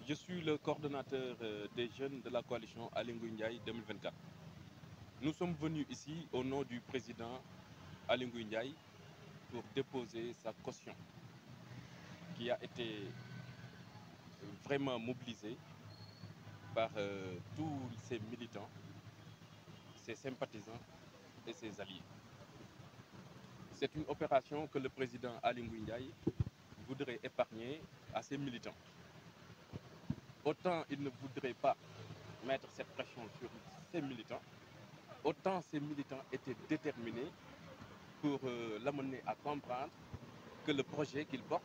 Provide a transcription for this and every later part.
Je suis le coordonnateur des jeunes de la coalition Aly Ngouille Ndiaye 2024. Nous sommes venus ici au nom du président Aly Ngouille Ndiaye pour déposer sa caution qui a été vraiment mobilisée par tous ses militants, ses sympathisants et ses alliés. C'est une opération que le président Aly Ngouille Ndiaye voudrait épargner à ses militants. Autant il ne voudrait pas mettre cette pression sur ses militants, autant ces militants étaient déterminés pour l'amener à comprendre que le projet qu'il porte,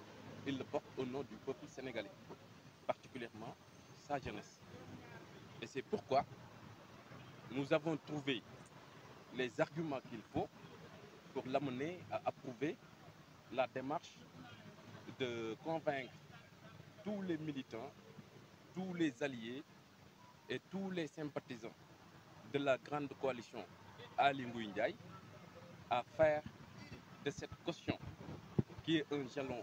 il le porte au nom du peuple sénégalais, particulièrement sa jeunesse. Et c'est pourquoi nous avons trouvé les arguments qu'il faut pour l'amener à approuver la démarche de convaincre tous les militants, tous les alliés et tous les sympathisants de la grande coalition Aly Ngouille Ndiaye à faire de cette caution, qui est un jalon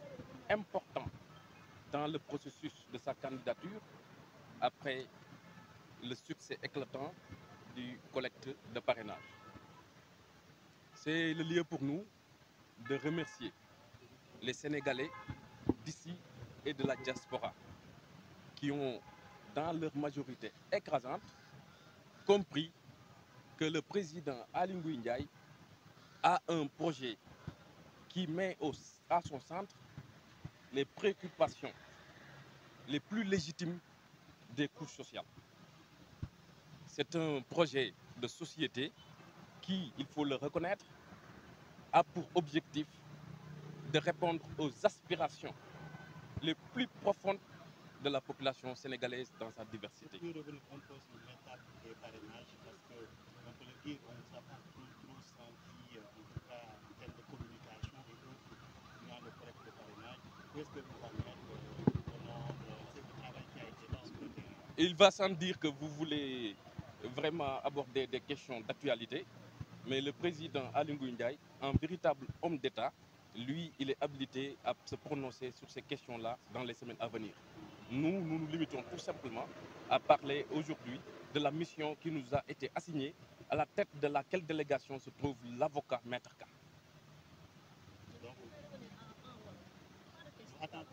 important dans le processus de sa candidature, après le succès éclatant du collecte de parrainage. C'est le lieu pour nous de remercier les Sénégalais d'ici et de la diaspora qui ont, dans leur majorité écrasante, compris que le président Aly Ngouille Ndiaye a un projet qui met à son centre les préoccupations les plus légitimes des couches sociales. C'est un projet de société qui, il faut le reconnaître, a pour objectif de répondre aux aspirations les plus profondes de la population sénégalaise dans sa diversité. Est-ce que revenir un peu sur l'étape des parrainages, parce que on peut le dire, on ne s'est pas trop senti, en tout cas en termes de communication et autres, dans le collecte de parrainage. Où est-ce que vous en êtes au nombre, c'est le travail qui a été fait sur le terrain? Il va sans dire que vous voulez vraiment aborder des questions d'actualité, mais le président Aly Ngouille Ndiaye, un véritable homme d'État, lui, il est habilité à se prononcer sur ces questions-là dans les semaines à venir. Nous nous limitons tout simplement à parler aujourd'hui de la mission qui nous a été assignée, à la tête de laquelle délégation se trouve l'avocat Maître Ka. Donc, attends.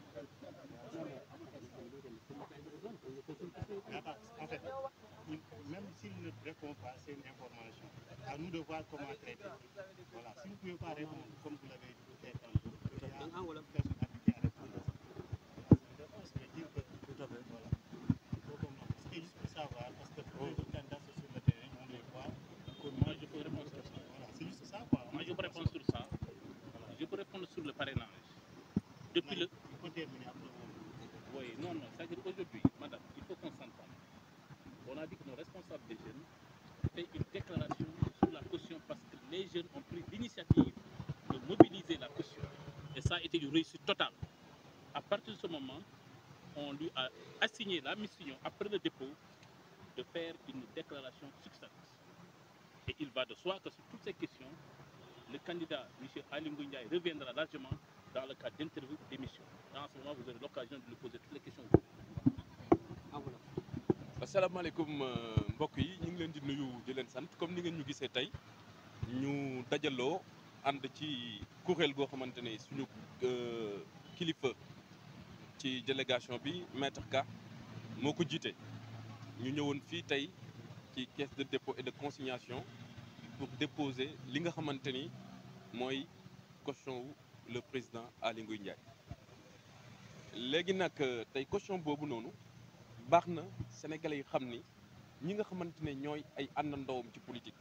En fait, même s'il ne répond pas, c'est une information. À nous de voir comment traiter. Voilà. Si vous ne pouvez pas répondre, comme vous l'avez fait tantôt, il y a une personne habilitée à répondre. Ça veut dire que, voilà. Il faut comprendre. C'était juste pour savoir, parce que tous les candidats sont sur le terrain, on les voit. Moi, je peux répondre sur ça. Voilà, c'est juste ça, quoi. Moi, je peux répondre sur ça. Je peux répondre sur le parrainage. Depuis le... Il faut terminer après. Oui, non, c'est-à-dire qu'aujourd'hui, madame, il faut qu'on s'entende. On a dit que nos responsables des jeunes fait une déclaration sur la caution parce que les jeunes ont pris l'initiative de mobiliser la caution. Et ça a été une réussite totale. À partir de ce moment, on lui a assigné la mission, après le dépôt, de faire une déclaration succincte. Et il va de soi que sur toutes ces questions, le candidat, M. Aly Ngouille Ndiaye, reviendra largement dans le cadre d'interview ou d'émission. En ce moment, vous aurez l'occasion de lui poser toutes les questions. asalaamaaleykum mbokk yi ñu ngi leen di nuyu di leen sant comme ni ngeen ñu gisee tey ñu dajaloo ànd ci kuréel goo xamante ne suñu kilifa ci délégation bi Maître Ka moo ko jiite ñu ñëwoon fii tey ci caisse de dépôt et de consignation pour déposer li nga xamante ni mooy caution wu le président Aly Ngouille Ndiaye. léegi nag tey caution boobu noonu baax na sénégalais yi xam ni ñi nga xamante ne ñooy ay àndandoowam ci politique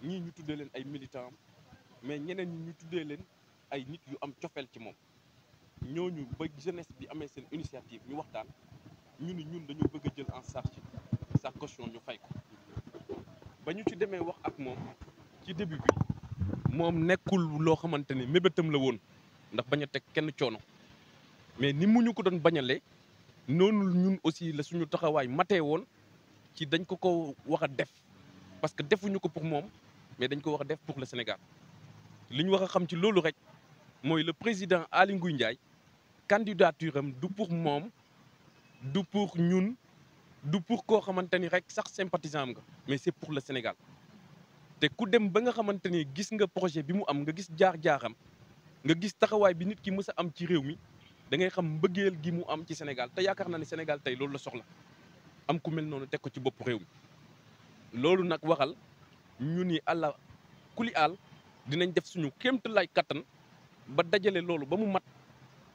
ñii ñu tuddee leen ay militants mais ñeneen ñi ñu tuddee leen ay nit yu am cofeel ci moom ñooñu ba jeunesse bi amee seen initiative ñu waxtaan ñu ni ñun dañoo bëgg a jël en charge sa caution ñu fay ko ba ñu ci demee wax ak moom ci début bi moom nekkul loo xamante ni mébétam la woon ndax bañ a teg kenn coono mais ni mu ñu ko doon bañalee noonu ñun aussi la suñu taxawaay matee woon ci dañ ko wax a def parce que defuñu ko pour moom mais dañ ko wax a def pour le Sénégal li ñu wax a xam ci loolu rek mooy le président Aly Ngouille Ndiaye candidature am du pour moom du pour ñun du pour koo xamante ni rek sax sympathisant nga mais c'est pour le Sénégal te ku dem ba nga xamante ni gis nga projet bi mu am nga gis jaar-jaaram nga gis taxawaay bi nit ki mës a am ci réew mi da ngay xam mbëggeel gi mu am ci Sénégal te yaakaar naa ne Sénégal tey loolu la soxla am ku mel noonu teg ko ci bopp réew mi loolu nag waxal ñu ni àlla kuli aal dinañ def suñu kéemtalaay kattan ba dajale loolu ba mu mat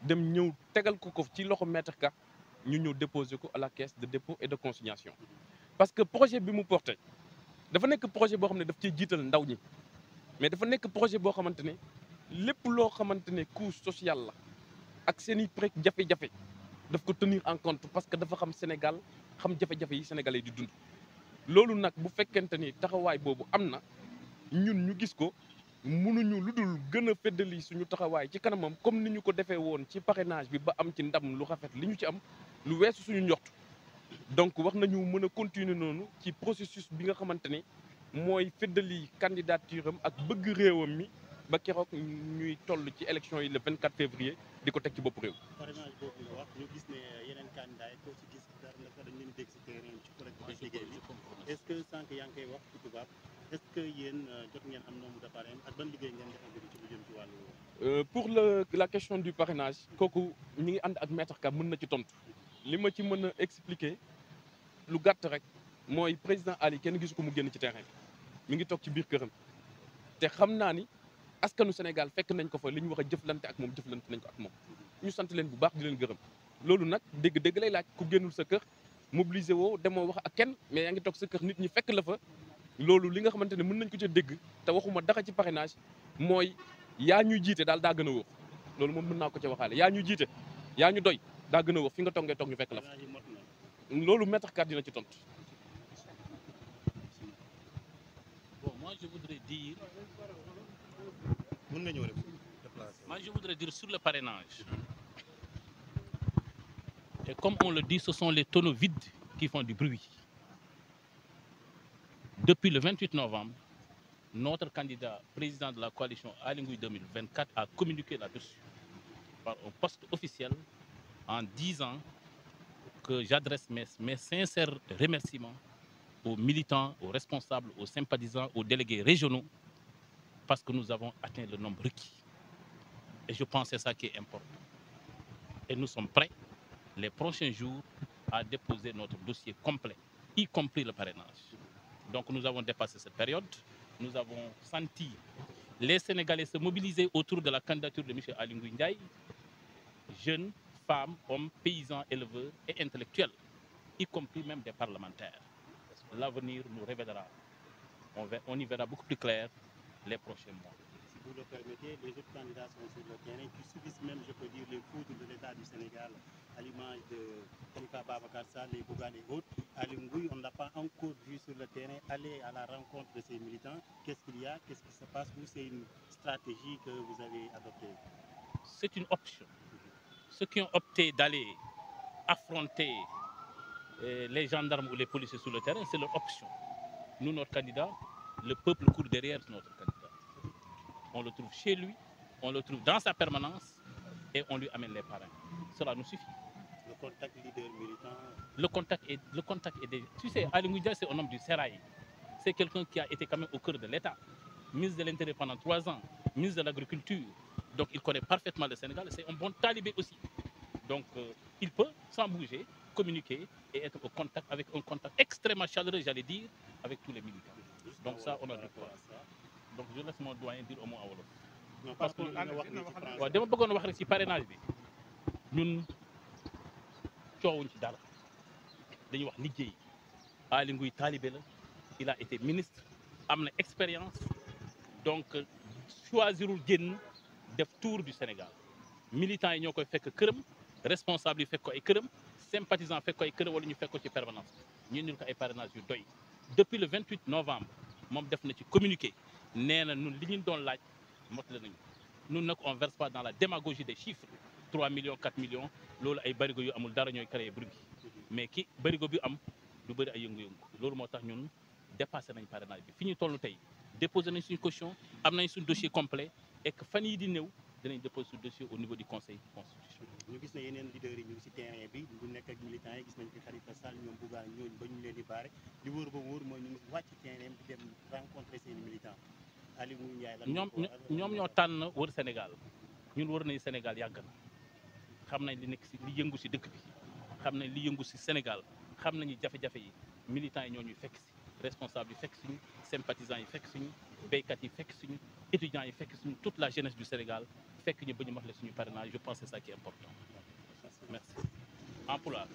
dem ñëw tegal ko ci loxo Maître Ka ñu ñëw déposer ko à la caisse de dépôt et de consignation parce que projet bi mu porté dafa nekk projet boo xam ne daf ciy jiital ndaw ñi mais dafa nekk projet boo xamante ne lépp loo xamante ne couche sociale la ak seen i pré jafe-jafe daf ko tenir en compte parce que dafa xam Sénégal xam jafe-jafe yi sénégalais di dund loolu nag bu fekkente ni taxawaay boobu am na ñun ñu gis ko mënuñu lu dul gën a feddali suñu taxawaay ci kanamam comme ni ñu ko defee woon ci parrainage bi ba am ci ndam lu rafet li ñu ci am lu weesu suñu njort donc wax nañu mën a continuer noonu ci processus bi nga xamante ne mooy feddali candidature am ak bëgg réewam mi ba keroog ñuy toll ci élection yi le 24 février di ko teg ci bopp réew. parrainage boobu nga wax ñu gis ne yeneen candidat yi ko ci gis daanaka dañ leen dégg si terrain ci collecte liggéey bi est-ce que sànq yaa ngi koy wax ci tubaab est-ce que yéen jot ngeen am nombre de parrain ak ban liggéey ngeen defagum ci lu jëm ci wàllu. pour la question du parrainage kooku ñi ngi ànd ak Maître Ka mën na ci tontu li ma ci mën a expliquer lu gàtt rek mooy président Ali kenn gisu ko mu génn ci terrain bi mi ngi toog ci biir këram te xam naa ni askanu Sénégal fekk nañ ko fa li ñu wax a jëflante ak moom jëflante nañ ko ak moom ñu sant leen bu baax di leen gërëm loolu nag dégg-dégg lay laaj ku génnul sa kër mobiliser woo demoo wax ak kenn mais yaa ngi toog sa kër nit ñi fekk la fa loolu li nga xamante ne mën nañ ko ca dégg te waxuma dara ci parrainage mooy yaa ñuy jiite daal daa gën a wóor loolu moom mën naa ko ca waxaale yaa ñuy jiite yaa ñu doy daa gën a wóor fi nga toog ngay toog ñu fekk la fa loolu Maître Ka dina ci tontu. Bon, moi je voudrais dire moi je voudrais dire sur le parrainage et comme on le dit ce sont les tonneaux vides qui font du bruit. Depuis le 28 novembre, notre candidat président de la coalition Aly Ngouille 2024 a communiqué là-dessus par un poste officiel en disant que j'adresse mes sincères remerciements aux militants, aux responsables, aux sympathisants, aux délégués régionaux parce que nous avons atteint le nombre requis. Et je pense que c'est ça qui est important. Et nous sommes prêts les prochains jours à déposer notre dossier complet, y compris le parrainage. Donc nous avons dépassé cette période. Nous avons senti les Sénégalais se mobiliser autour de la candidature de M. Aly Ngouille Ndiaye, jeunes, femmes, hommes, paysans, éleveurs et intellectuels, y compris même des parlementaires. L'avenir nous révélera. On y verra beaucoup plus clair les prochains mois. Si vous le permettez, les autres candidats sont sur le terrain qui subissent même, je peux dire, les foudres de l'État du Sénégal, à l'image de Khalifa Babacar Sall, les Bougane et autres. Aly Ngouille, on ne l'a pas encore vu sur le terrain aller à la rencontre de ces militants. Qu'est-ce qu'il y a? Qu'est-ce qui se passe? Ou c'est une stratégie que vous avez adoptée? C'est une option. Ceux qui ont opté d'aller affronter les gendarmes ou les policiers sur le terrain, c'est leur option. Nous, notre candidat, le peuple court derrière notre candidat. On le trouve chez lui, on le trouve dans sa permanence et on lui amène les parrains. Cela nous suffit. Le contact leader militant. Le contact est des... Tu sais, Aly Ngouille Ndiaye, c'est un homme du sérail. C'est quelqu'un qui a été quand même au cœur de l'État. Ministre de l'Intérieur pendant 3 ans, ministre de l'Agriculture. Donc il connaît parfaitement le Sénégal. C'est un bon talibé aussi. Donc il peut, sans bouger, communiquer et être au contact avec un contact extrêmement chaleureux, j'allais dire, avec tous les militants. Donc ça, on a le droit. Donc je laisse mon doyen dire au mot à wolof. Non, parce que waaw dama bëggoon wax rek ci parrainage bi ñun coowuñ ci dara dañuy wax liggéey Aly Ngouille talibé la il a été ministre am na expérience donc choisirul génn def tour du Sénégal militants yi ñoo koy fekk këram responsable yi fekk ko ay këram sympathisant fekk ko ay këram wala ñu fekk ko ci permanence ñu indil ko ay parrainage yu doy depuis le 28 novembre moom def na ci communiqué nee na ñun li ñu doon laaj motale nañu ñun nag on verse pas dans la démagogie des chiffres 3 millions 4 millions loolu ay barigo yu amul dara ñooy créer bruit mais ki barigo bi am du bëri ay yëngu-yëngu loolu moo tax ñun dépassé nañ parrainage bi fi ñu toll tey déposé nañ suñu caution am nañ suñu dossier complet et que fan yii di néew dinañ déposer suñu dossier au niveau du conseil constitutionnel. ñu gis ne yeneen leaders yi ñu ngi si terrain bi bu nekk ak militants yi gis nañ fi Khalifa Sall ñoom Bougane ñooñu ba ñu leen di baare li wóor ba wóor mooy ñu ngi wàcc terrain bi dem rencontrer seen militants Aliou Ndiaye lan ñoom ñoo tànn wër Sénégal ñun wër nañu Sénégal yàgg na xam nañ li nekk si li yëngu si dëkk bi xam nañ li yëngu si Sénégal xam nañu jafe-jafe yi militants yi ñoo ñuy fekk si responsables yi fekk suñu sympathisants yi fekk suñu béykat yi fekk suñu étudiants yi fekk suñu toute la jeunesse du Sénégal fekk ñu ba ñu max le suñu parrainage je pense que c'est ça qui est important merci en pulaar